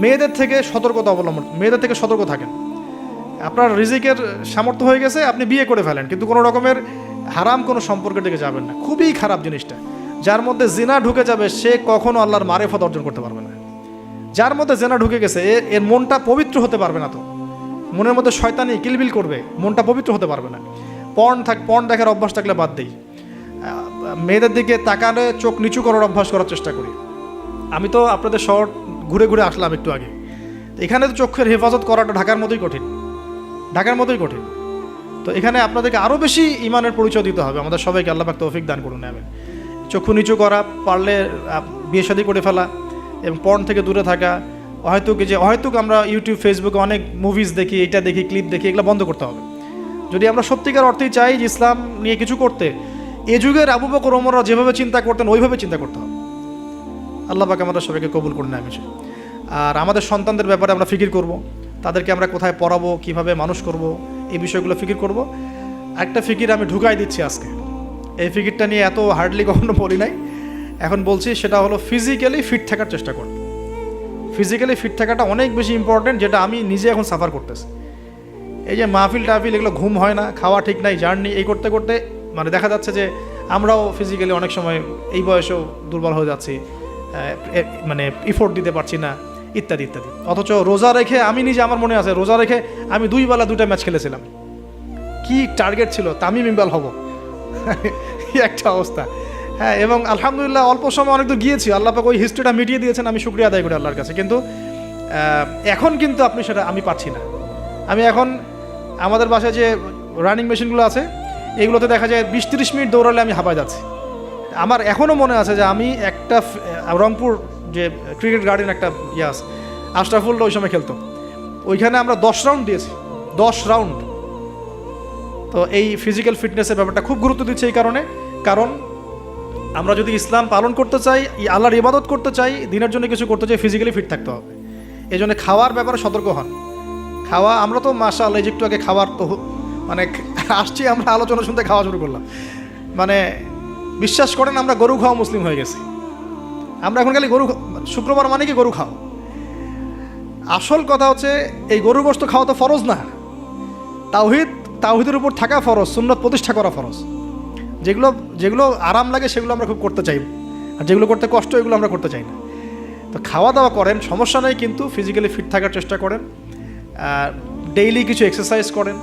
মেয়েদের থেকে সতর্ক থাকেন। আপনার রিজিকের সামর্থ্য হয়ে গেছে, আপনি বিয়ে করে ফেলেন, কিন্তু কোনো রকমের হারাম কোনো সম্পর্কের দিকে যাবেন না। খুবই খারাপ জিনিসটা। যার মধ্যে জিনা ঢুকে যাবে সে কখনো আল্লাহর মারেফত অর্জন করতে পারবে না। যার মধ্যে জিনা ঢুকে গেছে এর মনটা পবিত্র হতে পারবে না। তো মনের মধ্যে শয়তানি কিলবিল করবে, মনটা পবিত্র হতে পারবে না। পর্ন দেখার অভ্যাস থাকলে বাদ দেই। মেয়েদের দিকে তাকালে চোখ নিচু করার অভ্যাস করার চেষ্টা করি। আমি তো আপনাদের শহর ঘুরে ঘুরে আসলাম একটু আগে। এখানে তো চোখের হেফাজত করাটা ঢাকার মতোই কঠিন। তো এখানে আপনাদেরকে আরও বেশি ইমানের পরিচয় দিতে হবে। আমাদের সবাইকে আল্লাহ পাক তৌফিক দান করুন। আমি চক্ষু নিচু করা, পারলে বিয়ে শাদী করে ফেলা এবং পর্ন থেকে দূরে থাকা। হয়তো আমরা ইউটিউব ফেসবুকে অনেক মুভিজ দেখি, এটা দেখি, ক্লিপ দেখি, এগুলো বন্ধ করতে হবে। যদি আমরা সত্যিকার অর্থেই চাই যে ইসলাম নিয়ে কিছু করতে, এ যুগের আবু বকর ওমররা যেভাবে চিন্তা করতেন ওইভাবে চিন্তা করতে হবে। আল্লাহ পাক আমাদের সবাইকে কবুল করুন। আমি আর আমাদের সন্তানদের ব্যাপারে আমরা ফিকির করব, তাদেরকে আমরা কোথায় পড়াবো, কিভাবে মানুষ করব, এই বিষয়গুলো ফিকির করব। একটা ফিকির আমি ঢুকাই দিচ্ছি আজকে। এই ফিকিরটা নিয়ে এত হার্ডলি কখনো বলি নাই, এখন বলছি। সেটা হলো ফিজিক্যালি ফিট থাকার চেষ্টা করব। ফিজিক্যালি ফিট থাকাটা অনেক বেশি ইম্পর্টেন্ট, যেটা আমি নিজে এখন সাফার করতেছি। এই যে মাহফিল টাহফিল, এগুলো ঘুম হয় না, খাওয়া ঠিক নাই, জার্নি এই করতে করতে মানে দেখা যাচ্ছে যে আমরাও ফিজিক্যালি অনেক সময় এই বয়সেও দুর্বল হয়ে যাচ্ছি, মানে ইফোর্ট দিতে পারছি না, ইত্যাদি ইত্যাদি। অথচ রোজা রেখে আমি নিজে, আমার মনে আছে, রোজা রেখে আমি 2 বেলা 2টা ম্যাচ খেলেছিলাম। কি টার্গেট ছিল, তামিম ইকবাল হব, একটা অবস্থা। হ্যাঁ, এবং আলহামদুলিল্লাহ অল্প সময় অনেক দূর গিয়েছি। আল্লাহ পাক ওই হিস্ট্রিটা মিটিয়ে দিয়েছেন, আমি শুকরিয়া আদায় করি আল্লাহর কাছে। কিন্তু এখন কিন্তু আমি পারছি না। আমি এখন আমাদের বাসায় যে রানিং মেশিনগুলো আছে, এগুলোতে দেখা যায় 20-30 মিনিট দৌড়ালে আমি হাঁপায় যাচ্ছি। আমার এখনও মনে আছে যে আমি একটা রংপুর যে ক্রিকেট গার্ডেন একটা আছে, আশরাফুল্লাহ ওই সময় খেলতো, ওইখানে আমরা 10 রাউন্ড দিয়েছি, 10 রাউন্ড। তো এই ফিজিক্যাল ফিটনেসের ব্যাপারটা খুব গুরুত্ব দিচ্ছে এই কারণ আমরা যদি ইসলাম পালন করতে চাই, আল্লাহর ইবাদত করতে চাই, দিনের জন্য কিছু করতে চাই, ফিজিক্যালি ফিট থাকতে হবে। এই জন্য খাওয়ার ব্যাপারে সতর্ক হন। আমরা তো মাশাআল্লাহ একটু আগে খাবার তো মানে আসছি, আমরা আলোচনা শুনতে খাওয়া শুরু করলাম। মানে বিশ্বাস করেন, আমরা গরু খাওয়া মুসলিম হয়ে গেছি। আমরা এখন খালি শুক্রবার মানে কি গরু খাও। আসল কথা হচ্ছে এই গরু গোশত খাওয়া তো ফরজ না, তাওহীদের উপর থাকা ফরজ, সুন্নত প্রতিষ্ঠা করা ফরজ। যেগুলো আরাম লাগে সেগুলো আমরা খুব করতে চাই, আর যেগুলো করতে কষ্ট এগুলো আমরা করতে চাই না। তো খাওয়া দাওয়া করেন, সমস্যা নেই, কিন্তু ফিজিক্যালি ফিট থাকার চেষ্টা করেন, ডেইলি কিছু এক্সারসাইজ করেন।